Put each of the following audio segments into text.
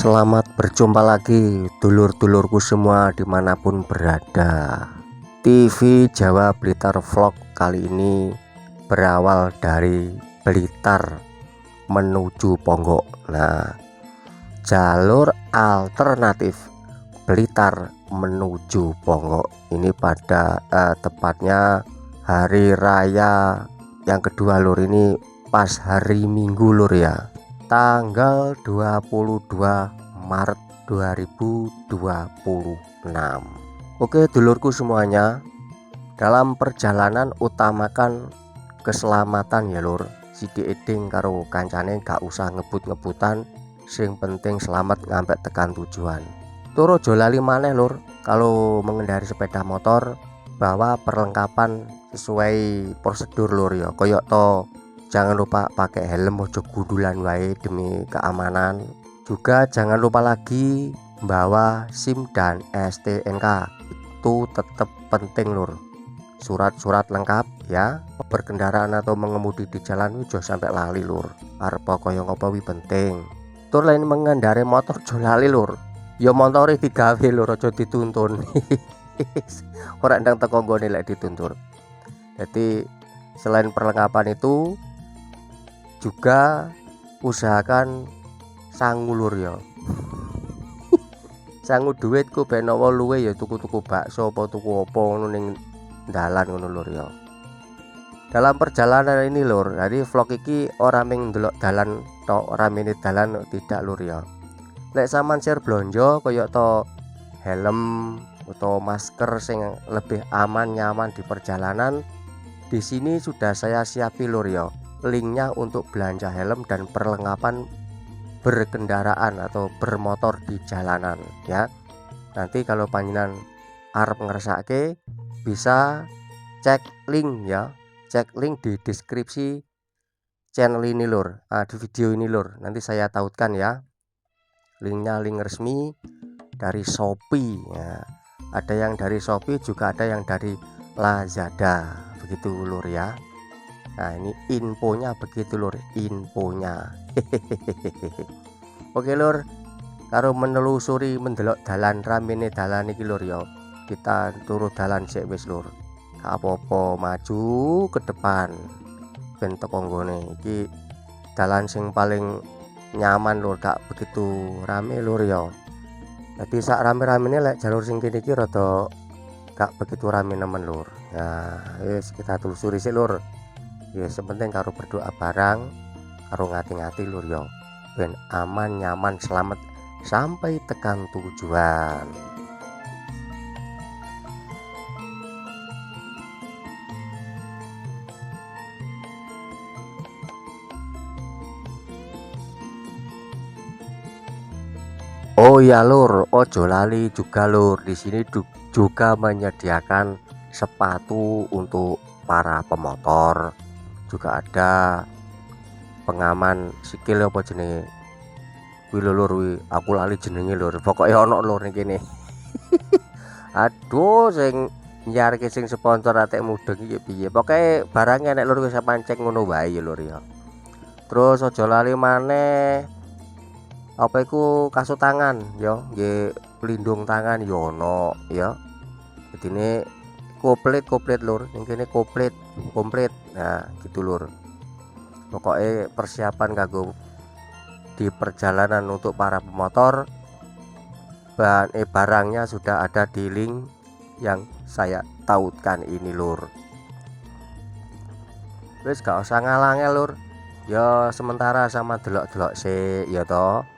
Selamat berjumpa lagi dulur-dulurku semua dimanapun berada. TV Jawa Blitar Vlog kali ini berawal dari Blitar menuju Ponggok. Nah, jalur alternatif Blitar menuju Ponggok ini pada tepatnya hari raya yang kedua lur, ini pas hari Minggu lur ya, tanggal 22 Maret 2026. Oke dulurku semuanya, dalam perjalanan utamakan keselamatan ya lur. Sidi eding karo kancane gak usah ngebut-ngebutan, sing penting selamat ngampe tekan tujuan. Tur aja lali maneh lur, kalau mengendari sepeda motor bawa perlengkapan sesuai prosedur lur ya, koyok to jangan lupa pakai helm, ojo gudulan wae demi keamanan. Juga jangan lupa lagi bawa SIM dan STNK, itu tetap penting lur. Surat-surat lengkap ya, berkendaraan atau mengemudi di jalan ojo sampai lali lur, arep kaya ngopo wi penting. Tur lain mengendari motor ojo lali lur, ya montore digawe lur, ojo dituntun. Ora ndang teko nggone lek dituntun. Jadi selain perlengkapan itu juga usahakan sangu lur ya. Sangu duitku ben awa luwe ya, tuku-tuku bakso apa tuku apa ngono ning dalan ngono lur ya. Dalam perjalanan ini lur, jadi vlog iki ora mung ndelok dalan tok, ora mene dalan tidak lur ya. Lek sampean share blonjo kaya to helm atau masker sing lebih aman nyaman di perjalanan, di sini sudah saya siapi lur ya, linknya untuk belanja helm dan perlengkapan berkendaraan atau bermotor di jalanan ya. Nanti kalau panjenengan arep ngersake bisa cek link ya, cek link di deskripsi channel ini lur, di video ini lur, nanti saya tautkan ya. Linknya link resmi dari Shopee ya. Ada yang dari Shopee, juga ada yang dari Lazada, begitu lur ya. Nah ini infonya begitu lur, infonya. Oke lur, karo menelusuri mendelok dalan ramene dalan iki lur ya, kita turun dalan sik wis lur, gak apa-apa, maju ke depan ben teko nggone. Iki dalan sing paling nyaman lur, gak begitu rame lur ya. Jadi sak rame-ramene lek jalur sing kene iki rada gak begitu rame nemen lur. Nah wis kita telusuri sik lur ya, sepenting karo berdoa barang, karo ngati-ngati lur ya, ben aman nyaman selamat sampai tekan tujuan. Oh ya lur, ojo lali juga lur, di sini juga menyediakan sepatu untuk para pemotor. Juga ada pengaman sikil apa jenenge kuwi lur, aku lali jenenge lur, pokoke ono lur ning kene. Aduh sing nyarke sing sponsor atek mudeng iki piye, pokoke barang enek lur, wis pancing ngono wae ya lur ya. Terus aja lali maneh apa iku kasut tangan ya, nggih pelindung tangan ya ono ya. Jedine komplit lur, ning kene komplit. Nah gitu lur, pokoknya persiapan kanggo di perjalanan untuk para pemotor, barangnya sudah ada di link yang saya tautkan ini lur. Wis gak usah ngalang lur ya, sementara sama delok-delok sik ya toh,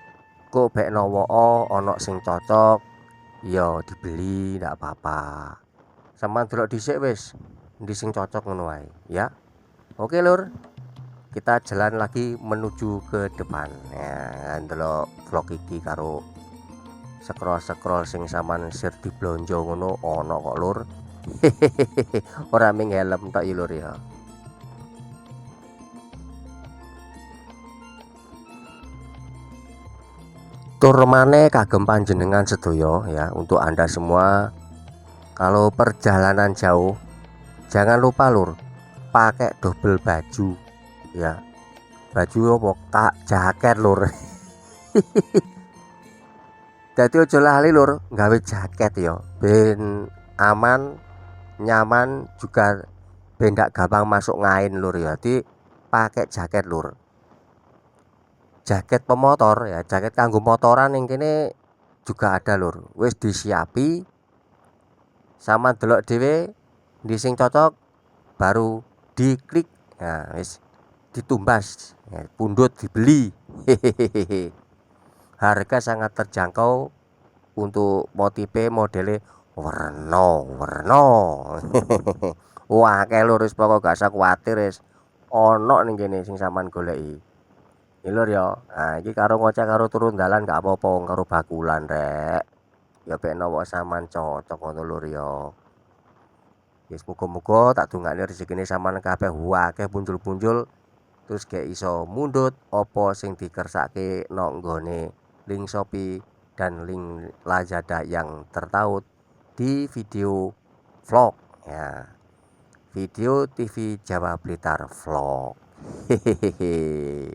kok bek nowo ono sing cocok ya dibeli, ndak apa-apa. Sama delok dhisik wis endi sing cocok ngono wae ya. Oke lur, kita jalan lagi menuju ke depan ya. Ndelok vlog iki karo scroll sing sampean share di blonjo ngono ono kok lur. Ora ming helm tok ya lur ya. Tur maneh kagem panjenengan sedaya ya, untuk Anda semua kalau perjalanan jauh jangan lupa lur pakai double baju ya. Baju apa? Tak jaket lur. Dadi aja lali lur gawe jaket ya ben aman, nyaman, juga ben ndak gampang masuk ngain lur ya. Jadi pakai jaket lur. Jaket pemotor ya, jaket kanggo motoran yang kene juga ada lur. Wis disiapi sama delok dhewe ndi sing cocok baru diklik. Nah, wis ditumbas, ya, pundut dibeli. Hehehe. Harga sangat terjangkau untuk motife modele werna-werna. Wah, akeh lur wis pokok gak usah kuwatir wis ono ning kene sing sampean goleki. Iki lur ya. Nah, iki karo ngoceh karo turun dalan gak apa-apa karo bakulan rek. Ya ben nopo sampean cocok ngono lur ya. Wis muga-muga tak dongakne rezekine sampean kabeh akeh punjul-punjul terus gak iso mundut apa sing dikersake nang nggone link Shopee dan link Lazada yang tertaut di video vlog ya. Video TV Jawa Blitar vlog. Hehehe.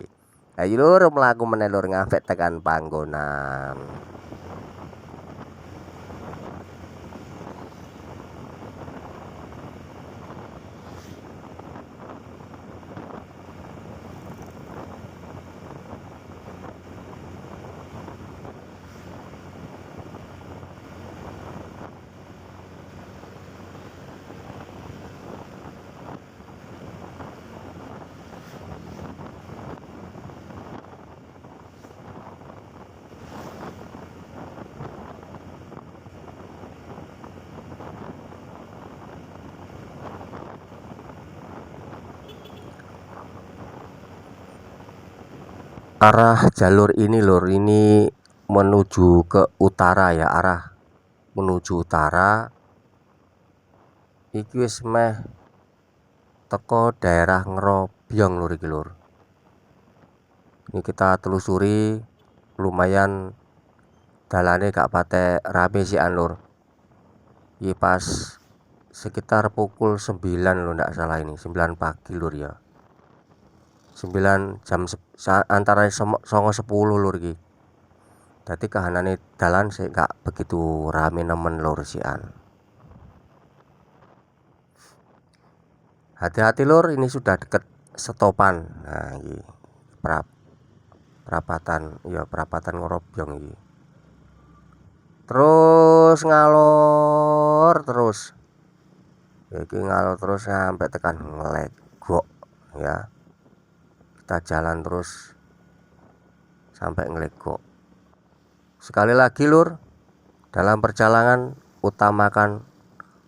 Ayo lur mlaku meneh lur ngambek tekan panggonan. Arah jalur ini lur, ini menuju ke utara ya, arah menuju utara. Iki wis meh teko daerah Ngerobyong lur iki lur. Ini kita telusuri lumayan dalane gak patek rame sih lur. Iki pas sekitar pukul 9 lho ndak salah ini, 9 pagi lur ya. 9 jam antara 9-10 lur iki. Dadi kahanane dalan sik gak begitu rame nemen lur sian. Hati-hati lur, ini sudah deket stopan. Nah, iki perapatan ya, perapatan Ngerobyong iki. Terus ngalor terus. Iki ngalor terus sampai tekan Nglegok ya. Kita jalan terus sampai Nglegok. Sekali lagi lur, dalam perjalanan utamakan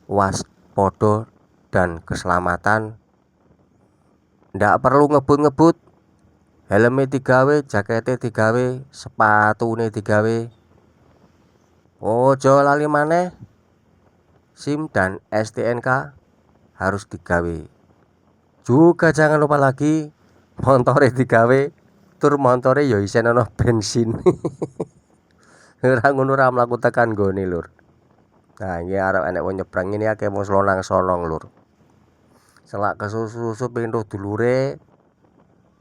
waspada dan keselamatan. Ndak perlu ngebut-ngebut. Helmnya digawe, jaketnya digawe, sepatune digawe. Ojo lali maneh, SIM dan STNK harus digawe. Juga jangan lupa lagi montore digawe, tur montore ya isen ana bensin. Ora ngono ra mlaku tekan nggone lur. Nah, iki arep enek wong nyebrang ini akeh wong slonang-slonong lur. Selak kesusu pintu dulure,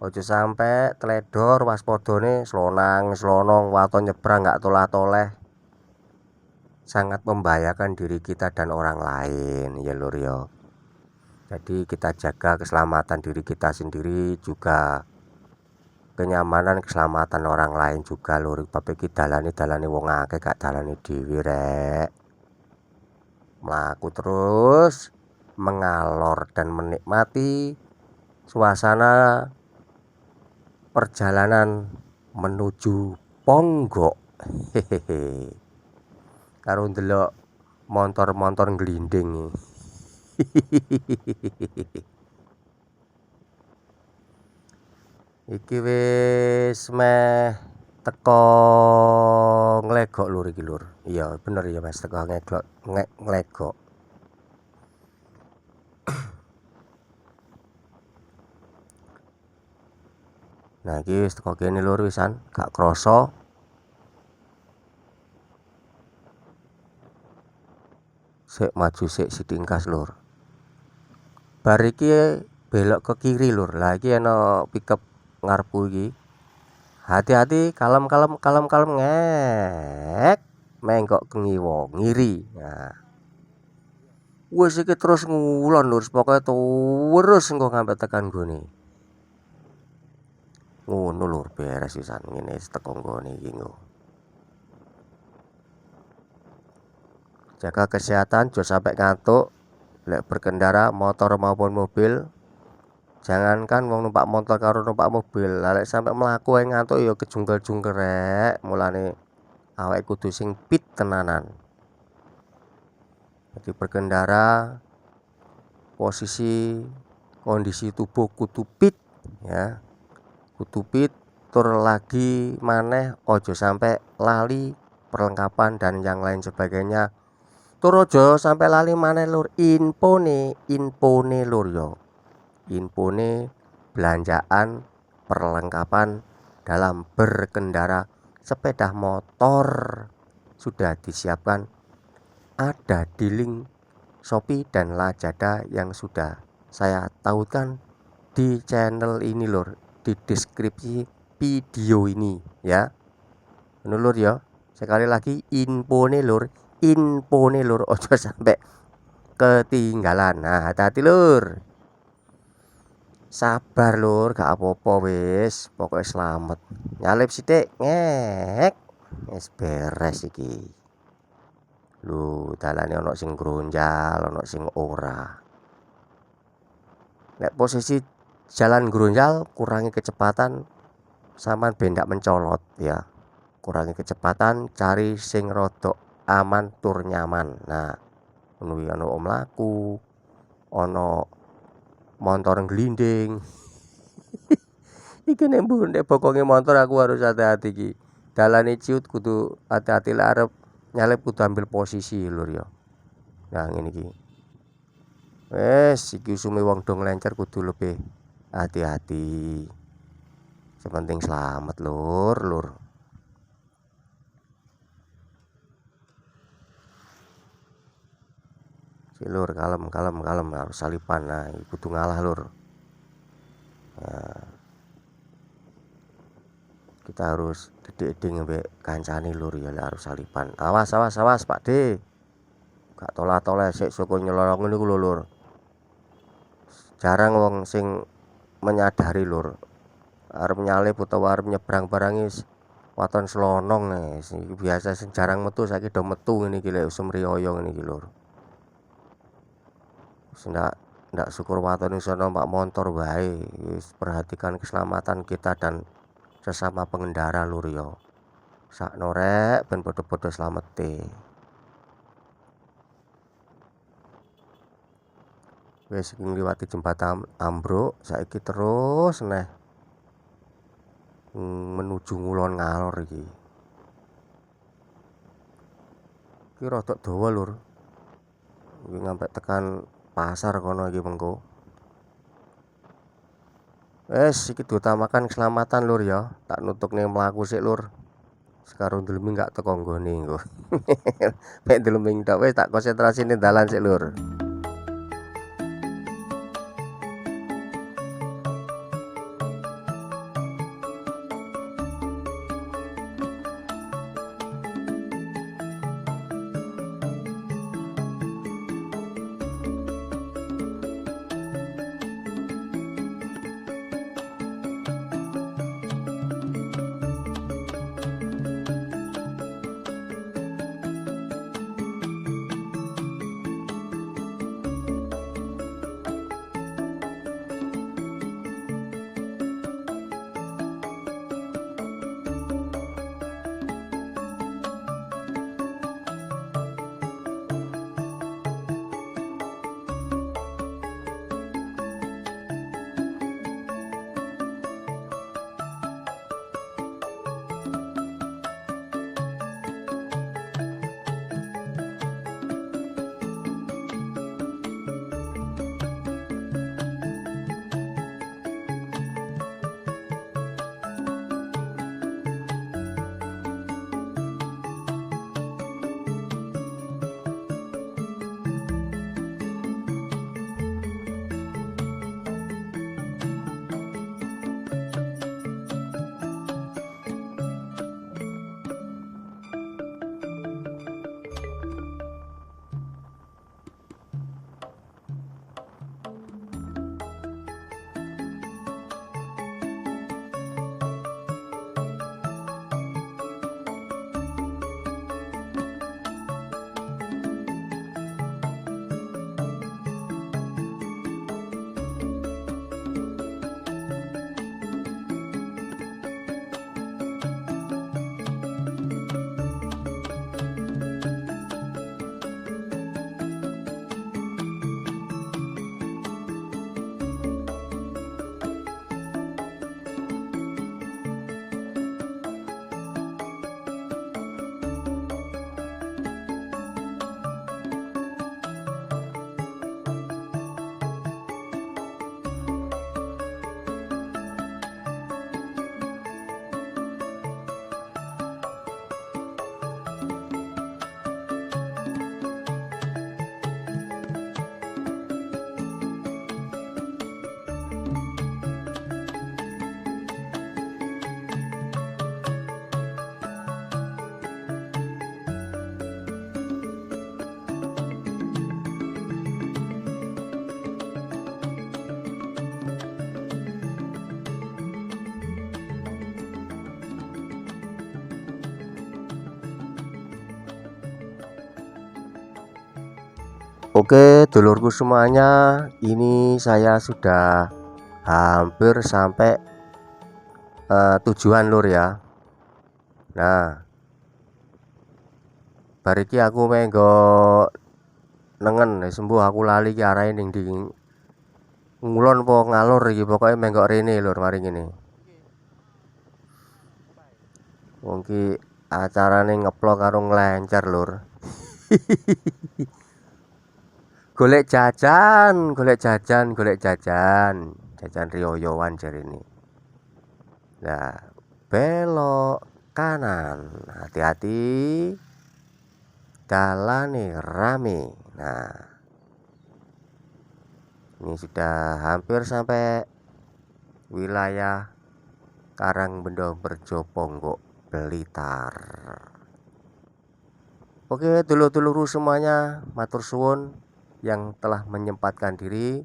ojo sampai teledor waspadane slonang-slonong waton nyebrang gak tolah-toleh. Sangat membahayakan diri kita dan orang lain ya lur ya. Jadi kita jaga keselamatan diri kita sendiri, juga kenyamanan keselamatan orang lain juga lur. Bapak iki dalane wong akeh gak dalane dhewe rek. Mlaku terus mengalor dan menikmati suasana perjalanan menuju Ponggok. Hehehe. Karo ndelok motor-motor nglinding. Iki wis meh teko Nglegok lur iki lur. Iya bener ya Mas, teko Nglegok. Nah iki wis teko kene lur wisan, gak krasa. Sik maju sik sitingkas lur. Bar iki belok ke kiri lur. Lah iki ana pickup ngarepku iki. Hati-hati, kalem ngek. mengkok kengiwa ngiri. Nah, wis iki terus ngulon lur, pokoke terus engko ngampe tekan nggone. Ngono lur, beres pisan ngene teko nggone iki engko. Jaga kesehatan, jangan sampai ngantuk. Lek berkendara motor maupun mobil, jangankan wong numpak motor karo numpak mobil, lek sampai mlaku ae ngantuk ya kejungkel-jungkel rek. Mulane awake kudu sing fit tenanan. Jadi berkendara posisi kondisi tubuh kudu fit ya. Kudu fit tur lagi maneh ojo sampai lali perlengkapan dan yang lain sebagainya. Tur ojo sampai lali maneh lur, infone lur yo. Infone belanjaan perlengkapan dalam berkendara sepeda motor sudah disiapkan, ada di link Shopee dan Lazada yang sudah saya tautkan di channel ini lur, di deskripsi video ini ya. Lur ya, sekali lagi infone lur, ojo sampai ketinggalan. Nah, hati-hati lur. Sabar lur, gak apa-apa wis, pokoknya selamat. Nyalip sithik, ngek. Wis beres iki. Lho, dalane ana sing gronjal, ana sing ora. Nek posisi jalan gronjal, kurangi kecepatan sampean ben ndak mencolot ya. Kurangi kecepatan, cari sing rodok aman tur nyaman. Nah, ngono iki ana mlaku, ana motor glinding. Iki nek bokonge motor aku harus hati-hati iki. Dalane ciut kudu hati-hati lek arep nyalip kudu ambil posisi lur ya. Nah ngene iki. Wes iki usume wong dong lencer kudu lebih hati-hati. Sepenting selamat lur. Si lur kalem harus salipan. Nah, kudu ngalah lur. Nah, kita harus dedek-dedeng mbek kancane lur ya, harus salipan. Awas Pak De. Gak tola-tola sik saka nyelorong niku lho lur. Jarang wong sing menyadari lur. Arep nyalip utawa arep nyebrang barang wis waton selonong iki biasa sing jarang metu saiki do metu ngene iki lek sumriyaya ngene iki lur. Wis ndak syukur waton iso numpak motor wae. Wis perhatikan keselamatan kita dan sesama pengendara lur yo. Sakno rek ben padha-padha slamete. Wis ngliwati jembatan ambruk, saiki terus neh menuju ngulon ngalor iki. Iki rada dawa lur. Iki ngampe tekan pasar kono iki mengko. Wes iki diutamakan keselamatan lur ya. Tak nutukne mlaku sik lur. Sekarang delemi gak teko nggone engko. Mek delemi tok wis tak konsentrasi ning dalan sik lur. Oke dulurku semuanya, ini saya sudah hampir sampai tujuan lur ya. Nah bariki aku menggo nengen sembuh aku lali ki arahe ning ndi, ngulon po ngalor iki, pokoke menggo rene lur mari ngene. Wong ki acarane ngeplok karo nglencer lur. Golek jajan, golek jajan, golek jajan, jajan riyoyoan jarene. Nah, belok kanan, hati-hati, dalane rame. Nah, ini sudah hampir sampai wilayah Karangbendo Berjoponggok, Blitar. Oke, dulur-dulur semuanya, matur suwun yang telah menyempatkan diri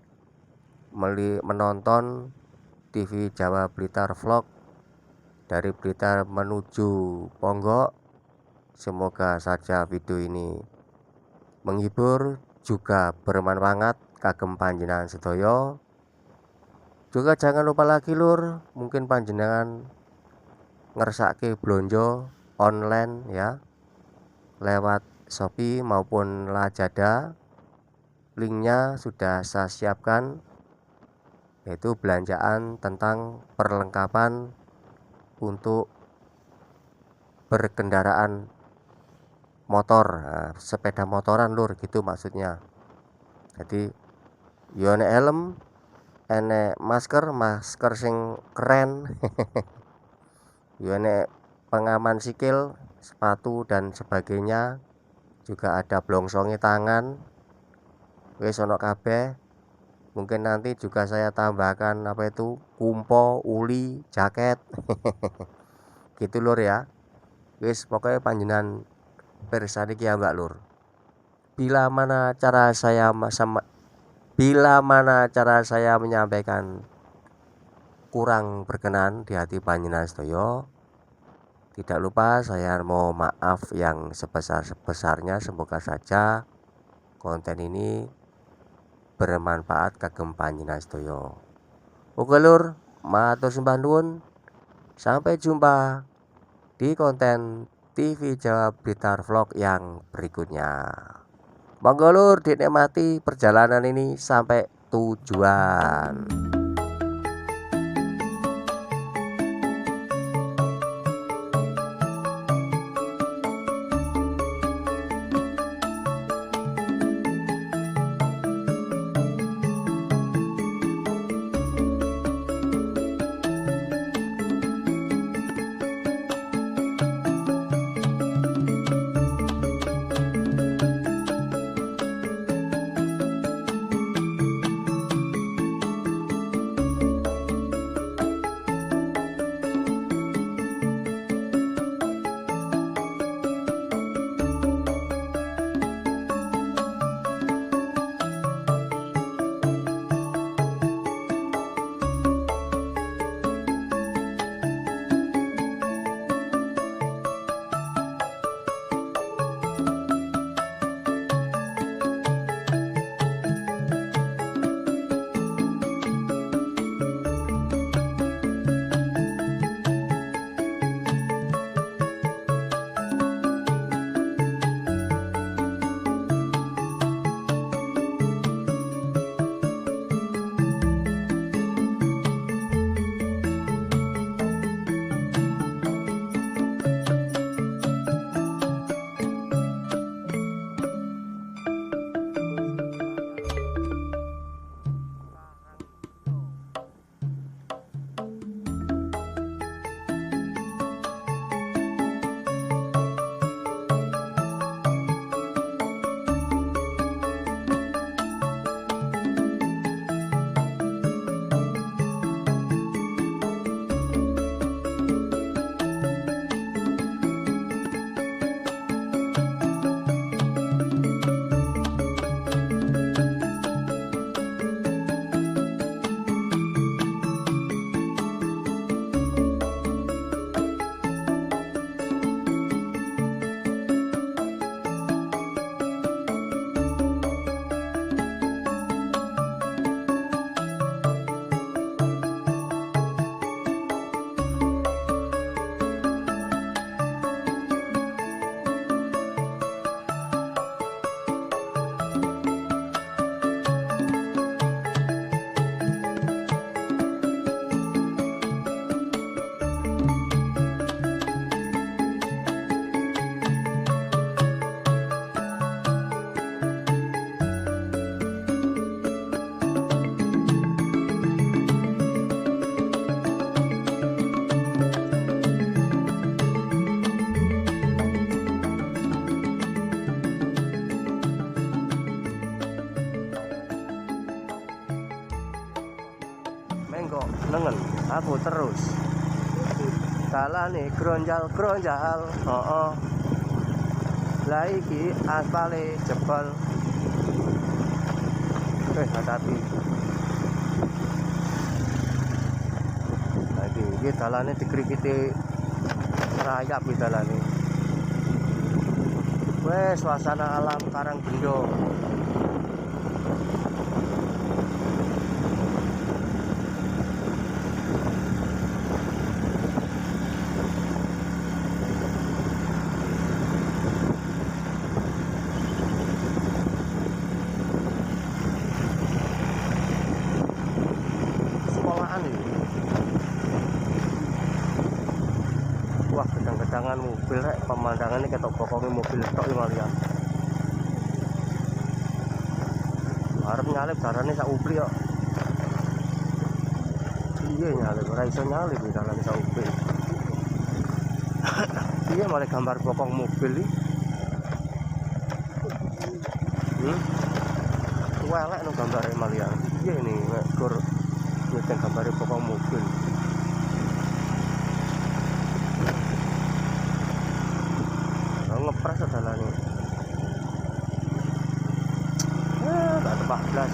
menonton TV Jawa Blitar Vlog dari Blitar menuju Ponggok. Semoga saja video ini menghibur juga bermanfaat kagem panjenengan sedaya. Juga jangan lupa lagi lur, mungkin panjenengan ngersake blonjo online ya lewat Shopee maupun Lazada. Linknya sudah saya siapkan, yaitu belanjaan tentang perlengkapan untuk berkendaraan motor, nah, sepeda motoran lur gitu maksudnya. Jadi yo enek helm, enek masker sing keren. Yo enek pengaman sikil, sepatu dan sebagainya. Juga ada blongsongi tangan. Wis ono kabeh. Mungkin nanti juga saya tambahkan apa itu kumpo, uli, jaket. Gitu lur ya. Wis pokoknya panjenengan persani ki mbak lur. Bila mana cara saya menyampaikan kurang berkenan di hati panjenengan sedaya, tidak lupa saya mau maaf yang sebesar-besarnya. Semoga saja konten ini bermanfaat kagem panjenengan sedaya. Oke lur, matur sembah nuwun. Sampai jumpa di konten TV Jawa Blitar Vlog yang berikutnya. Monggo lur dinikmati perjalanan ini sampai tujuan. kok nengen aku terus dalane gronjal-gronjal. Heeh. Lah iki aspale jebol. Hati-hati. Nah iki dalane dikrikiti rayap iki dalane. Wes suasana alam Karangbendo. Wah, gedang-gedangan mobil rek, pemandangannya ketok pokoknya mobil tok iki malian. Arep nyalip darane sak upli kok. Iya nyalip, ora iso nyalip iki darane sak upli. Iya malah gambar pokok mobil iki. Welek no gambare malian. Iya ini gur nyeteng gambare pokok mobil. Ngepres dalane. Tak tebak blas.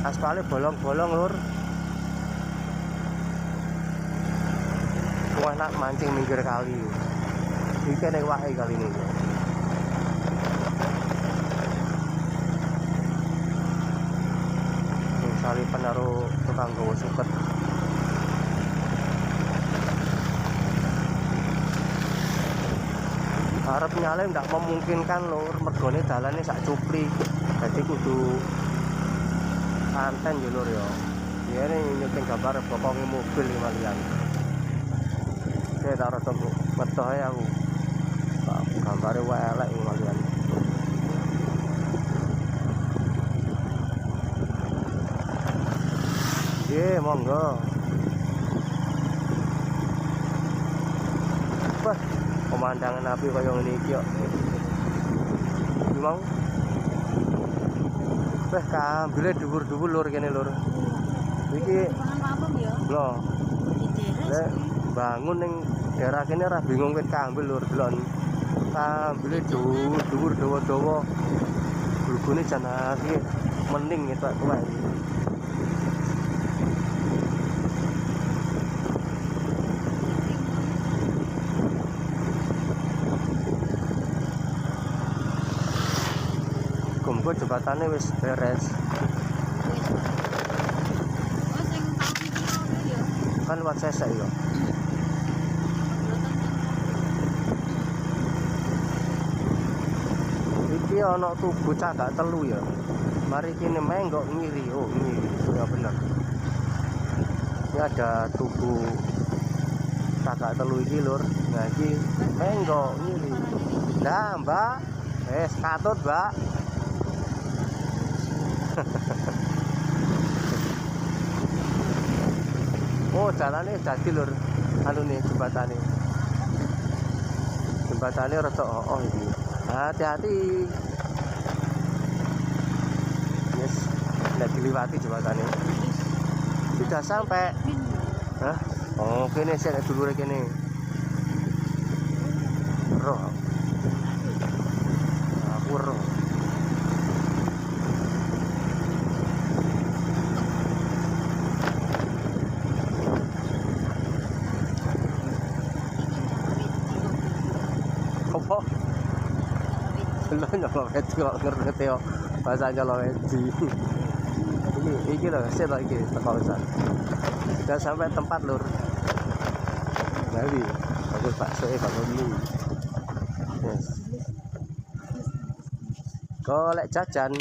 Aspalnya bolong-bolong lur. Wah nak mancing minggir kali. Iki nek wae kali ini. Kali penaruh tukang gawa suket. Arep nyalip ndak memungkinkan lur, mergone dalane sak cupli. Jadi kudu santen yo lur yo. Iya nih nyuting gambar bokonge mobil iki malian. Saya taruh temu metu ae aku. Gambare wae elek iki malian. Ye, monggo. Wah, pemandangan api kaya ngene iki kok. Mau. Wah, kambile dhuwur-dhuwur lur kene lur. Iki lho. Lek bangun ning daerah kene ora bingung wit kambil lur, delon. Kambile dhuwur-dhuwur dawa-dawa. Glugune jan iki mening ketok kuwi. Muga jembatannya wis beres. Kan lewat sesek ya. Iki ana tugu cagak telu ya. Mari kini menggok ngiri. Oh ngiri, ya bener. Ini ada tugu cagak telu iki lur. Nah iki menggok ngiri. Nah mbak, katut mbak. Oh jalannya jadi lur, anu nih jembatannya rada ini. Hati-hati. Yes, nggak diliwati jembatannya. Sudah sampai. Hah? Oh kene sih dulu kene. Roh. Aku roh. Apa? Lo nyolong kok ngerti yo bahasa nyolong iki lho sik iki teko pisan. Sudah sampai tempat lur. Jadi bagus bakso bakso mie. Yes. Golek jajan.